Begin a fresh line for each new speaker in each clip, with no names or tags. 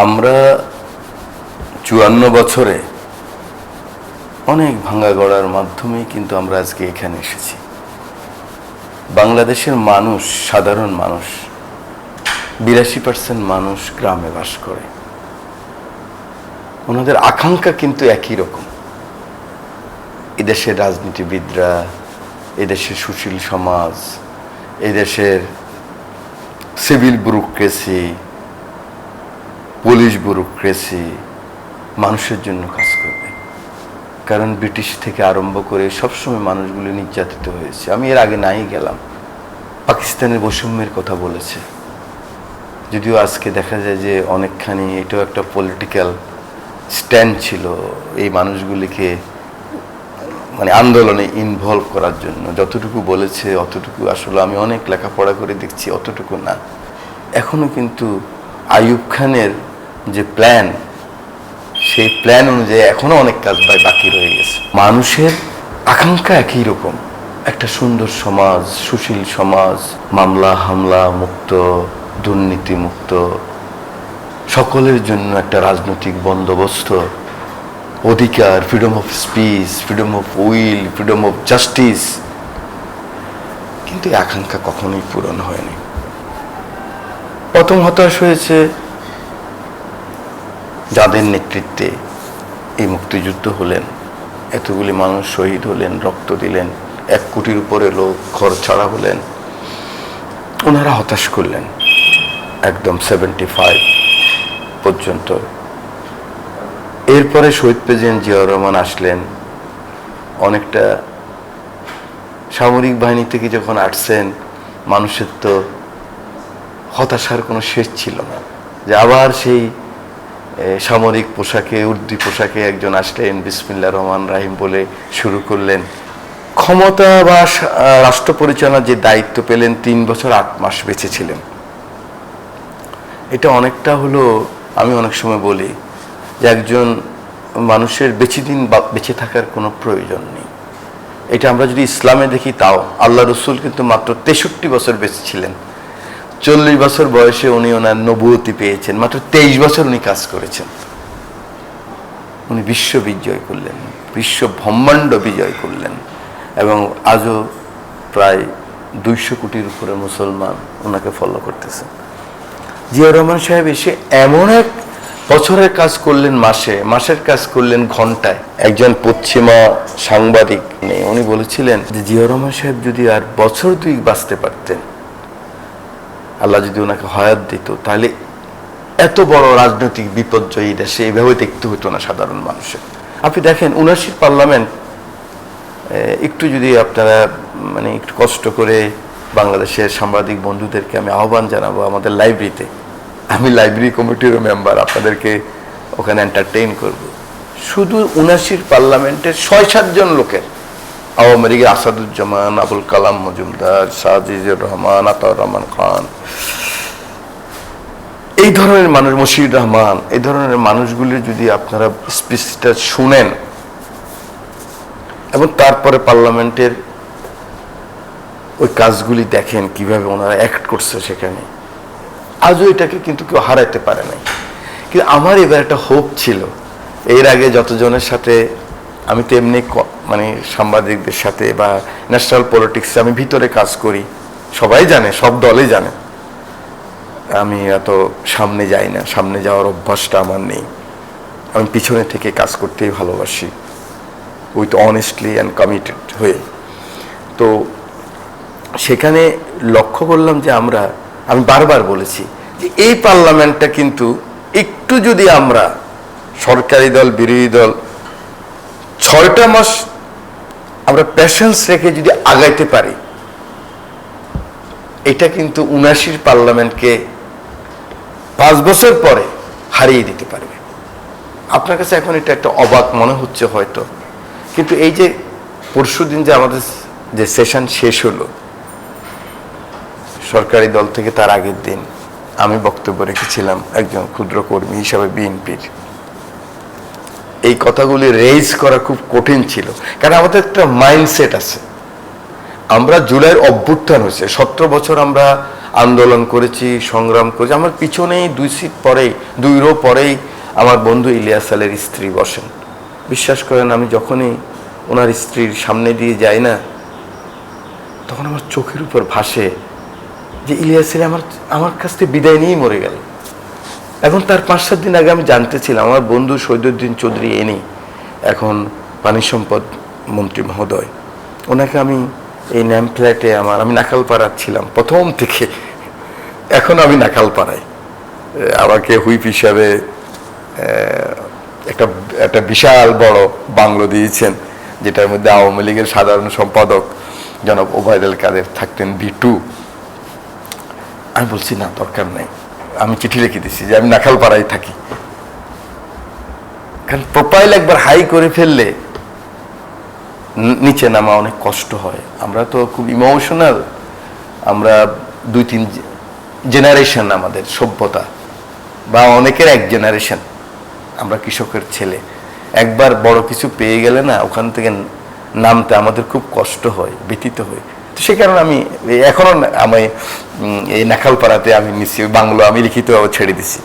আমরা 54 বছরে অনেক ভাঙা গড়ার মাধ্যমেই কিন্তু আমরা আজকে এখানে এসেছি। বাংলাদেশের মানুষ, সাধারণ মানুষ, 82% মানুষ গ্রামে বাস করে। ওনাদের আকাঙ্ক্ষা কিন্তু একই রকম। এদেশের রাজনীতিবিদরা, এদেশের সুশীল সমাজ, এদেশের সিভিল ব্যুরোক্রেসি, পুলিশ ব্যুরোক্রেসি মানুষের জন্য কাজ করবে। কারণ ব্রিটিশ থেকে আরম্ভ করে সবসময় মানুষগুলি নির্যাতিত হয়েছে। আমি এর আগে নাই গেলাম, পাকিস্তানের বৈষম্যের কথা বলেছে, যদিও আজকে দেখা যায় যে অনেকখানি এটাও একটা পলিটিক্যাল স্ট্যান্ড ছিল এই মানুষগুলিকে আন্দোলনে ইনভলভ করার জন্য। যতটুকু বলেছে অতটুকু আসলে আমি অনেক লেখাপড়া করে দেখছি, অতটুকু না। এখনো কিন্তু আইয়ুব খানের যে প্ল্যান, সেই প্ল্যান অনুযায়ী এখনো অনেক কাজ বাকি রয়ে গেছে। মানুষের আকাঙ্ক্ষা একই রকম, একটা সুন্দর সমাজ, সুশীল সমাজ, মামলা হামলা মুক্ত, দুর্নীতি মুক্ত, সকলের জন্য একটা রাজনৈতিক বন্দোবস্ত, অধিকার, freedom of speech, freedom of will, freedom of justice. কিন্তু এই আকাঙ্ক্ষা কখনোই পূরণ হয়নি। প্রথম হতাশ হয়েছে যাদের নেতৃত্বে এই মুক্তিযুদ্ধ হলেন, এতগুলি মানুষ শহীদ হলেন, রক্ত দিলেন, 1 কোটির উপরে লোক ঘর ছাড়া হলেন। ওনারা হতাশ করলেন একদম 75 পর্যন্ত। এরপরে শহীদ প্রেসিডেন্ট জিয়াউর রহমান আসলেন। অনেকটা সামরিক বাহিনী থেকে যখন আসছেন, মানুষের তো হতাশার কোনো শেষ ছিল না, যে আবার সেই সামরিক পোশাকে, উর্দি পোশাকে একজন আসলেন, বিসমিল্লাহির রহমানির রহিম বলে শুরু করলেন। ক্ষমতা বা রাষ্ট্র পরিচালনার যে দায়িত্ব পেলেন, 3 বছর 8 মাস বেঁচে ছিলেন। এটা অনেকটা হলো, আমি অনেক সময় বলি যে একজন মানুষের বেশি দিন বেঁচে থাকার কোনো প্রয়োজন নেই। এটা আমরা যদি ইসলামে দেখি, তাও আল্লাহ রসুল কিন্তু মাত্র 63 বছর বেঁচে ছিলেন। 40 বছর বয়সে উনি ওনার নবুয়তি পেয়েছেন, মাত্র 23 বছর উনি কাজ করেছেন। উনি বিশ্ব বিজয় করলেন, বিশ্ব ব্রহ্মাণ্ড বিজয় করলেন, এবং আজও প্রায় 200 কোটির উপরে মুসলমান ওনাকে ফলো করতেছেন। জিয়াউর রহমান সাহেব এসে এমন এক বছরের কাজ করলেন মাসে, মাসের কাজ করলেন ঘন্টায়। একজন পশ্চিমা সাংবাদিক নেই, উনি বলেছিলেন যে জিয়াউর রহমান সাহেব যদি আর বছর 2 বাঁচতে পারতেন, আল্লাহ যদি ওনাকে হায়াত দিত, তাহলে এত বড় রাজনৈতিক বিপর্যয় দেশে এইভাবে দেখতে হতো না সাধারণ মানুষের। আপনি দেখেন 79 পার্লামেন্ট, একটু যদি আপনারা একটু কষ্ট করে বাংলাদেশের সাংবাদিক বন্ধুদেরকে আমি আহ্বান জানাবো আমাদের লাইব্রেরিতে। আমি লাইব্রেরি কমিটিরও মেম্বার, আপনাদেরকে ওখানে এন্টারটেইন করব। শুধু 79 পার্লামেন্টের 6-7 জন লোকের, আওয়ামী লীগের আসাদুজ্জামান, আবুল কালাম মজুমদার, সাজিদুর রহমান, আতাউর রহমান খান, এই ধরনের মানুষ, মশিউর রহমান, এই ধরনের মানুষগুলির যদি আপনারা স্পিচটা শুনেন এবং তারপরে পার্লামেন্টের ওই কাজগুলি দেখেন, কিভাবে ওনারা অ্যাক্ট করছে সেখানে, আজও এটাকে কিন্তু কেউ হারাইতে পারে নাই। কিন্তু আমার এবার একটা হোপ ছিল, এর আগে যতজনের সাথে আমি তো এমনি সাংবাদিকদের সাথে বা ন্যাশনাল পলিটিক্সে আমি ভিতরে কাজ করি, সবাই জানে, সব দলে জানে আমি এত সামনে যাই না, সামনে যাওয়ার অভ্যাসটা আমার নেই। আমি পিছনে থেকে কাজ করতেই ভালোবাসি, উইথ অনেস্টলি অ্যান্ড কমিটেড হয়ে। তো সেখানে লক্ষ্য করলাম যে আমি বারবার বলেছি যে এই পার্লামেন্টটা কিন্তু একটু যদি আমরা সরকারি দল, বিরোধী দল 6টা মাস আমরা প্যাশেন্স রেখে যদি আগাইতে পারি, এটা কিন্তু 79 পার্লামেন্টকে 5 বছর পরে হারিয়ে দিতে পারবে। আপনার কাছে এখন এটা একটা অবাক মনে হচ্ছে হয়তো, কিন্তু এই যে পরশুদিন যে আমাদের যে সেশন শেষ হলো সরকারি দল থেকে, তার আগের দিন আমি বক্তব্য রেখেছিলাম একজন ক্ষুদ্র কর্মী হিসাবে বিএনপির। এই কথাগুলি রেইজ করা খুব কঠিন ছিল, কারণ আমাদের একটা মাইন্ডসেট আছে। আমরা জুলাইয়ের অভ্যুত্থান হয়েছে, 17 বছর আমরা আন্দোলন করেছি, সংগ্রাম করেছি। আমার পিছনেই 2 সিট পরেই, 2 রো পরেই আমার বন্ধু ইলিয়াস আলীর স্ত্রী বসেন। বিশ্বাস করেন, আমি যখনই ওনার স্ত্রীর সামনে দিয়ে যাই না, তখন আমার চোখের উপর ভাসে যে ইলিয়াস আলী আমার কাছ থেকে বিদায় নিয়েই মরে গেল। এখন তার 5-7 দিন আগে আমি জানতেছিলাম আমার বন্ধু শহীদুদ্দিন চৌধুরী এনি, এখন পানি সম্পদ মন্ত্রী মহোদয়, ওনাকে আমি এই ন্যাম ফ্ল্যাটে আমি নাকালপাড়া ছিলাম প্রথম থেকে, এখন আমি নাকালপাড়ায়। আমাকে হুইপ হিসাবে একটা বিশাল বড় বাংলো দিয়েছেন, যেটার মধ্যে আওয়ামী লীগের সাধারণ সম্পাদক জনাব ওবায়দুল কাদের থাকতেন B2। আমি বলছি না, দরকার নেই, আমি চিঠি লিখে দিচ্ছি যে আমি নাখালপাড়ায় থাকি। কারণ প্রোফাইল একবার হাই করে ফেললে নিচে নামা অনেক কষ্ট হয়। আমরা তো খুব ইমোশনাল, আমরা 2-3 জেনারেশন, আমাদের সভ্যতা বা অনেকের এক জেনারেশন, আমরা কৃষকের ছেলে। একবার বড় কিছু পেয়ে গেলে না, ওখান থেকে নামতে আমাদের খুব কষ্ট হয়, ব্যথিত হয়। তো সে কারণে আমি এখনো আমি এই নাখালপাড়াতে আমি নিচ্ছি বাংলো, আমি লিখিতভাবে ছেড়ে দিছি।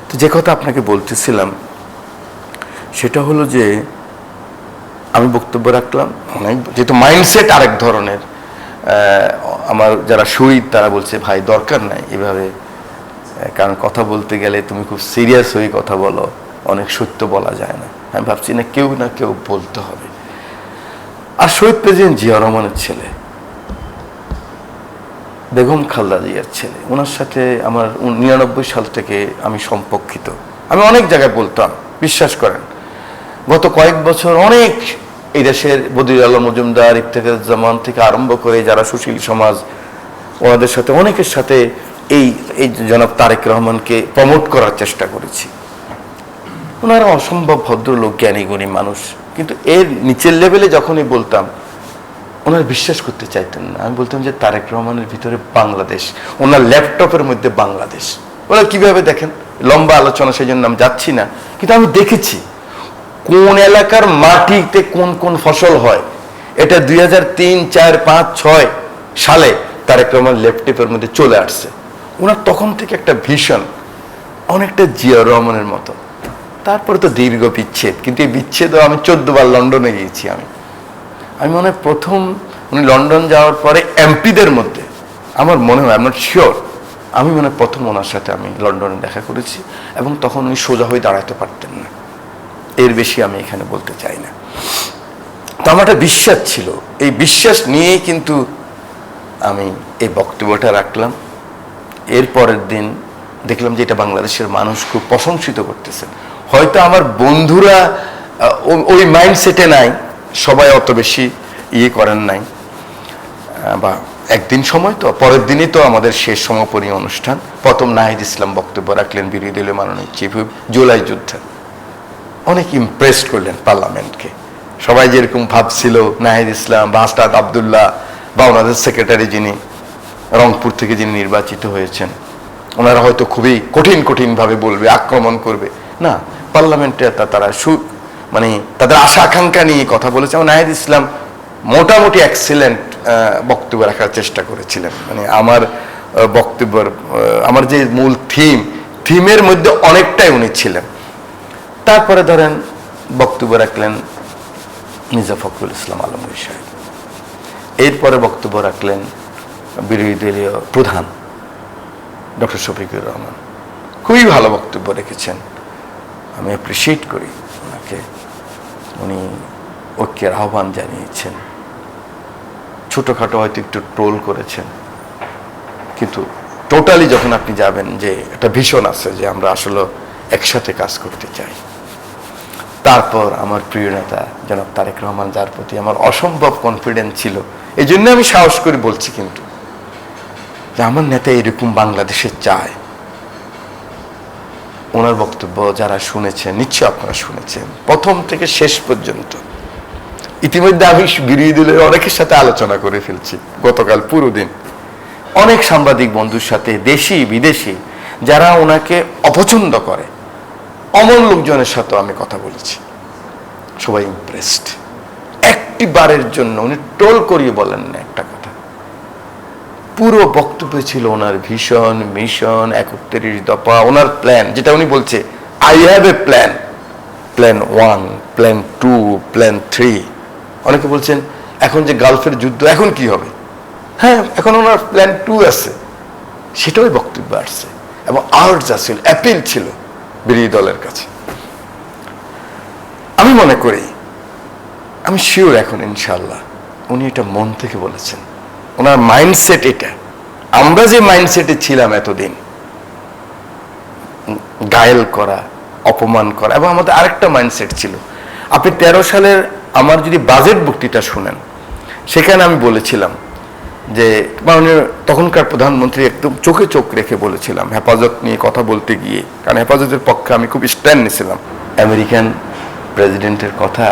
তো যে কথা আপনাকে বলতেছিলাম সেটা হলো যে আমি বক্তব্য রাখলাম অনেক, যেহেতু মাইন্ডসেট আরেক ধরনের। আমার যারা শহীদ তারা বলছে ভাই দরকার নাই এভাবে, কারণ কথা বলতে গেলে তুমি খুব সিরিয়াস হয়ে কথা বলো, অনেক সত্য বলা যায় না। আমি ভাবছি না কেউ বলতে হবে। আর শহীদ প্রেসিডেন্ট জিয়াউর রহমানের ছেলে, বেগম খালেদা জিয়ার ছেলে, ওনার সাথে আমার 99 সাল থেকে আমি সম্পর্কিত। আমি অনেক জায়গায় বলতাম, বিশ্বাস করেন গত কয়েক বছর অনেক এই দেশের বদিউল আলম মজুমদার, ইফতেখারুজ্জামান থেকে আরম্ভ করে যারা সুশীল সমাজ, ওনাদের সাথে অনেকের সাথে এই জনাব তারেক রহমানকে প্রমোট করার চেষ্টা করেছি। ওনারা অসম্ভব ভদ্রলোক, জ্ঞানী গুণী মানুষ, কিন্তু এর নিচের লেভেলে যখনই বলতাম ওনারা বিশ্বাস করতে চাইতেন না। আমি বলতাম যে তারেক রহমানের ভিতরে বাংলাদেশ, ওনার ল্যাপটপের মধ্যে বাংলাদেশ। ওরা কিভাবে দেখেন, লম্বা আলোচনা সেই জন্য আমি যাচ্ছি না, কিন্তু আমি দেখেছি কোন এলাকার মাটিতে কোন কোন ফসল হয়। এটা 2003, 4, 5, 6 সালে তারেক রহমান ল্যাপটপের মধ্যে চলে আসছে। ওনার তখন থেকে একটা ভীষণ, অনেকটা জিয়াউর রহমানের মতো। তারপরে তো দীর্ঘ বিচ্ছেদ, কিন্তু এই বিচ্ছেদও আমি 14 বার লন্ডনে গিয়েছি। আমি মনে হয় প্রথম উনি লন্ডন যাওয়ার পরে এমপিদের মধ্যে আমার মনে হয়, আই এম নট শিওর, আমি মনে হয় প্রথম ওনার সাথে আমি লন্ডনে দেখা করেছি, এবং তখন উনি সোজা হয়ে দাঁড়াতে পারতেন না। এর বেশি আমি এখানে বলতে চাই না। তো আমার একটা বিশ্বাস ছিল, এই বিশ্বাস নিয়েই কিন্তু আমি এই বক্তব্যটা রাখলাম। এর পরের দিন দেখলাম যে এটা বাংলাদেশের মানুষ খুব প্রশংসিত করতেছেন। হয়তো আমার বন্ধুরা ওই মাইন্ডসেটে নাই, সবাই অত বেশি করেন নাই, বা একদিন সময় তো পরের দিনই তো আমাদের শেষ সমাপনী অনুষ্ঠান। প্রথম নাহিদ ইসলাম বক্তব্য রাখলেন, বিরোধী দলীয় মাননীয় চিফ হুইপ, জুলাই যুদ্ধে অনেক ইমপ্রেসড করলেন পার্লামেন্টকে। সবাই যেরকম ভাবছিল নাহিদ ইসলাম বা আস্তাদ আবদুল্লাহ বা ওনাদের সেক্রেটারি যিনি রংপুর থেকে যিনি নির্বাচিত হয়েছেন, ওনারা হয়তো খুবই কঠিনভাবে বলবে, আক্রমণ করবে না। পার্লামেন্টে তারা মানে তাদের আশা আকাঙ্ক্ষা নিয়ে কথা বলেছে। নাহিদ ইসলাম মোটামুটি এক্সিলেন্ট বক্তব্য রাখার চেষ্টা করেছিলেন। মানে আমার বক্তব্যের আমার যে মূল থিমের মধ্যে অনেকটাই উনি ছিলেন। তারপরে ধরেন বক্তব্য রাখলেন মির্জা ফখরুল ইসলাম আলমগীর সাহেব। এরপরে বক্তব্য রাখলেন বিরোধী দলীয় প্রধান ডক্টর শফিকুর রহমান। খুবই ভালো বক্তব্য রেখেছেন, আমি অ্যাপ্রিসিয়েট করি ওনাকে। উনি ঐক্যের আহ্বান জানিয়েছেন, ছোটোখাটো হয়তো একটু ট্রোল করেছেন, কিন্তু টোটালি যখন আপনি যাবেন যে একটা ভীষণ আছে যে আমরা আসলে একসাথে কাজ করতে চাই। তারপর আমার প্রিয় নেতা জনাব তারেক রহমান, যার প্রতি আমার অসম্ভব কনফিডেন্স ছিল, এই জন্য আমি সাহস করে বলছি কিন্তু যে আমার নেতা এরকম বাংলাদেশে চায়। ওনার বক্তব্য যারা শুনেছেন, নিশ্চয় আপনারা শুনেছেন প্রথম থেকে শেষ পর্যন্ত। ইতিমধ্যে আমি বিরোধী দলের অনেকের সাথে আলোচনা করে ফেলছি গতকাল পুরো দিন, অনেক সাংবাদিক বন্ধুর সাথে, দেশি বিদেশি, যারা ওনাকে অপছন্দ করে, অমন লোকজনের সাথে আমি কথা বলেছি। সবাই ইমপ্রেসড। একটি বারের জন্য উনি টোল করিয়ে বলেন না একটা কথা। পুরো বক্তব্য ছিল ওনার ভিশন, মিশন, 31 দফা, ওনার প্ল্যান, যেটা উনি বলছে I have a plan, plan 1, plan 2, plan 3। অনেকে বলছেন এখন যে গালফের যুদ্ধ, এখন কি হবে? হ্যাঁ, এখন ওনার প্ল্যান 2 আছে, সেটাও বক্তব্য আসছে এবং আর্জ ছিল, অ্যাপিল ছিল বিরোধী দলের কাছে। আমি মনে করি, আমি শিওর এখন ইনশাল্লাহ উনি এটা মন থেকে বলেছেন, ওনার মাইন্ডসেট এটা। আমরা যে মাইন্ডসেটে ছিলাম এতদিন, গায়েল করা, অপমান করা, এবং আমাদের আরেকটা মাইন্ডসেট ছিল। আপনি 13 সালের আমার যদি বাজেট বক্তৃতা শুনেন, সেখানে আমি বলেছিলাম যে মাননীয় তখনকার প্রধানমন্ত্রী একদম চোখে চোখ রেখে বলেছিলাম হেফাজত নিয়ে কথা বলতে গিয়ে, কারণ হেফাজতের পক্ষে আমি খুব স্ট্যান্ড নিয়েছিলাম। আমেরিকান প্রেসিডেন্টের কথা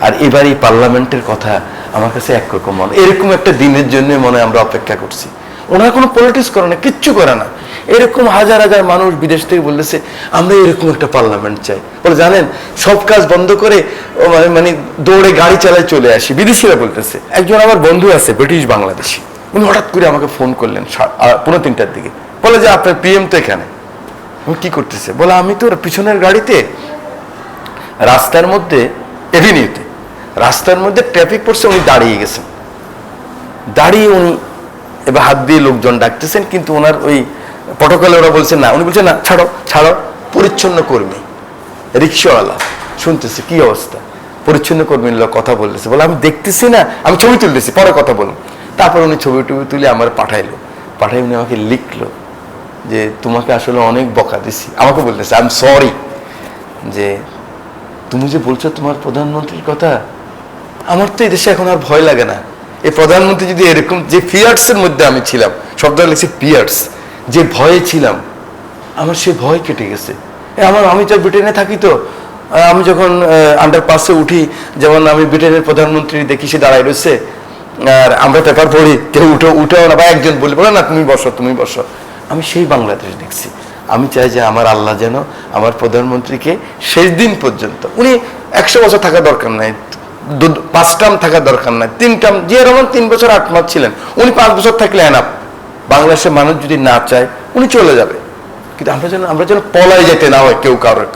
আর এবারই পার্লামেন্টের কথা আমার কাছে একরকম মনে, এরকম একটা দিনের জন্য মনে হয় আমরা অপেক্ষা করছি। ওনারা কোনো পলিটিক্স করে না, কিচ্ছু করে না। এরকম হাজার হাজার মানুষ বিদেশ থেকে বলতেছে আমরা এরকম একটা পার্লামেন্ট চাই। বলে জানেন, সব কাজ বন্ধ করে মানে দৌড়ে গাড়ি চালায় চলে আসি, বিদেশিরা বলতেছে। একজন আমার বন্ধু আছে ব্রিটিশ বাংলাদেশি, উনি হঠাৎ করে আমাকে ফোন করলেন 2:45-র দিকে, বলে যে আপনার পিএম তো এখানে। আমি কি করতেছে? বলে আমি তো পিছনের গাড়িতে রাস্তার মধ্যে, এভিনিউতে রাস্তার মধ্যে ট্রাফিক পড়ছে, উনি দাঁড়িয়ে গেছেন। দাঁড়িয়ে উনি এবার হাত দিয়ে লোকজন ডাকতেছেন, কিন্তু ওনার ওই প্রটোকলে ওরা বলছেন না, উনি বলছেন না, ছাড়ো ছাড়ো। পরিচ্ছন্ন কর্মী, রিক্সাওয়ালা শুনতেছে কি অবস্থা, পরিচ্ছন্ন কর্মীর লোক কথা বলতেছে। বলে আমি দেখতেছি না, আমি ছবি তুলতেছি, পরে কথা বলুন। তারপর উনি ছবি টবি তুলে আমার পাঠাইলো, পাঠাই উনি আমাকে লিখলো যে তোমাকে আসলে অনেক বকা দিছি। আমাকে বলতেছে আই এম সরি, যে তুমি যে বলছো তোমার প্রধানমন্ত্রীর কথা, আমার তো এই দেশে এখন আর ভয় লাগে না। এই প্রধানমন্ত্রী যদি এরকম, যে ফিয়ার্সের মধ্যে আমি ছিলাম, শব্দটা লিখছি ফিয়ার্স, যে ভয়ে ছিলাম, আমার সে ভয় কেটে গেছে। আমি তো ব্রিটেনে থাকি, তো আমি যখন আন্ডারপাসে উঠি, যেমন আমি ব্রিটেনের প্রধানমন্ত্রী দেখি সে দাঁড়ায় রয়েছে, আর আমরা পেপার পড়ি, কেউ উঠেও না, বা একজন বলে না তুমি বসো তুমি বসো। আমি সেই বাংলাদেশ দেখছি। আমি চাই যে আমার আল্লাহ যেন আমার প্রধানমন্ত্রীকে শেষ দিন পর্যন্ত, উনি 100 বছর থাকা দরকার নাই, 5 টার্ম থাকা দরকার নাই, 3 টার্ম, জিয়া রহমান 3 বছর 8 মাস ছিলেন, উনি 5 বছর থাকলে এনাফ। বাংলাদেশের মানুষ যদি না চায় উনি চলে যাবে, কিন্তু আমরা যেন পলায় যেতে না হয়, কেউ কারোর,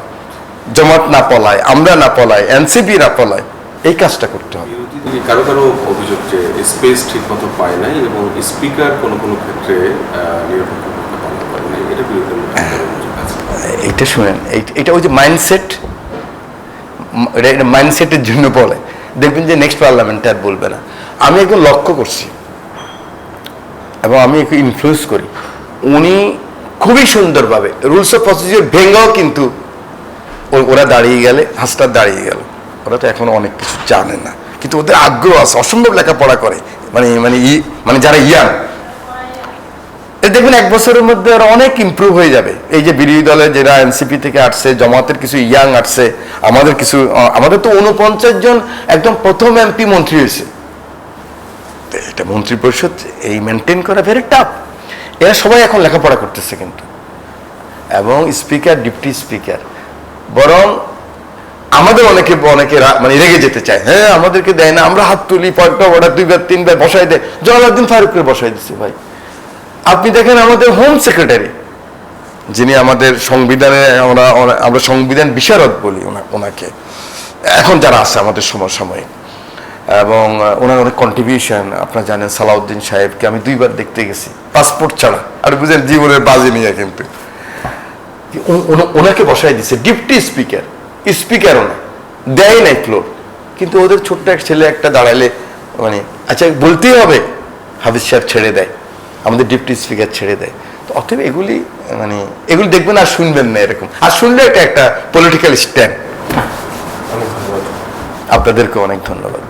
জামাত না পলায়, আমরা না পলায়, এনসিপি না পলায়, এই কাজটা করতে হবে।
কারো কারো অভিযোগ যে স্পেস ঠিক মতো পায় নাই এবং স্পিকার কোনো কোনো ক্ষেত্রে নিরপেক্ষ ভূমিকা পালন করে নাই, এটা বিরোধী
এইটা শুনেন, এটা ওই যে মাইন্ডসেট, মাইন্ডসেটের জন্য বলে, দেখবেন যে নেক্সট পার্লামেন্টে আর বলবে না। আমি একদম লক্ষ্য করছি এবং আমি একটু ইনফ্লুয়েন্স করি, উনি খুবই সুন্দরভাবে রুলস অফ প্রসিডিওর ভেঙ্গাও, কিন্তু ওরা দাঁড়িয়ে গেলে হাসটা দাঁড়িয়ে গেল। ওরা তো এখন অনেক কিছু জানে না, কিন্তু ওদের আগ্রহ আছে, অসম্ভব লেখাপড়া করে, মানে যারা ইয়াং, দেখবেন 1 বছরের মধ্যে ওরা অনেক ইমপ্রুভ হয়ে যাবে। এই যে বিরোধী দলের যারা এনসিপি থেকে আসছে, জামাতের কিছু ইয়াং আসছে, আমাদের তো 49 জন একদম প্রথম এমপি মন্ত্রী হয়েছে। এটা মন্ত্রী পরিষদ এই মেনটেন করা ভেরি টাফ। এরা সবাই এখন লেখাপড়া করতেছে কিন্তু, এবং স্পিকার, ডিপটি স্পিকার, বরং আমাদের অনেকে মানে রেগে যেতে চায়, হ্যাঁ আমাদেরকে দেয় না, আমরা হাত তুলি, পয়টা অর্ডার 2বার 3বার বসাই দেয়, জলালউদ্দিন ফারুককে বসাই দিচ্ছে। ভাই আপনি দেখেন আমাদের হোম সেক্রেটারি, যিনি আমাদের সংবিধানে, আমরা সংবিধান বিশারদ বলি ওনাকে, এখন যারা আছে আমাদের সমসাময়িক, এবং ওনার অনেক কন্ট্রিবিউশন আপনারা জানেন। সালাউদ্দিন সাহেবকে আমি 2বার দেখতে গেছি পাসপোর্ট ছাড়া, আর বুঝেন জীবনের বাজি নিয়ে, কিন্তু ওনাকে বসাই দিচ্ছে ডিপটি স্পিকার, স্পিকার ওনা দেয় নাই ফ্লোর, কিন্তু ওদের ছোট্ট এক ছেলে একটা দাঁড়ালে মানে আচ্ছা বলতেই হবে, হাফিজ সাহেব ছেড়ে দেয়, আমাদের ডিপটি স্পিকার ছেড়ে দেয়। তো অতএব এগুলি দেখবেন আর শুনবেন না এরকম, আর শুনলে এটা একটা পলিটিক্যাল স্ট্যান্ড। আপনাদেরকে অনেক ধন্যবাদ।